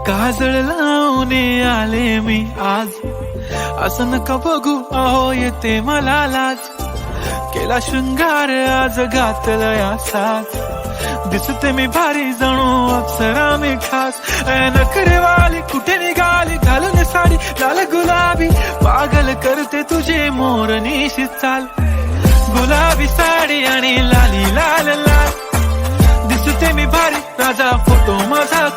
काजळ लावून आले मी आज, असं नका बघू अहो येते मला लाज. केला शृंगार आज घातलया साज, दिसते मी भारी जणू अप्सरा मी खास. नखरेवाली कुठे निघाली घालून साडी लाल गुलाबी, पागल करते तुझे मोरनीशी चाल. गुलाबी साडी आणि लाली लाल लाल, दिसते मी भारी राजा फोटो माझा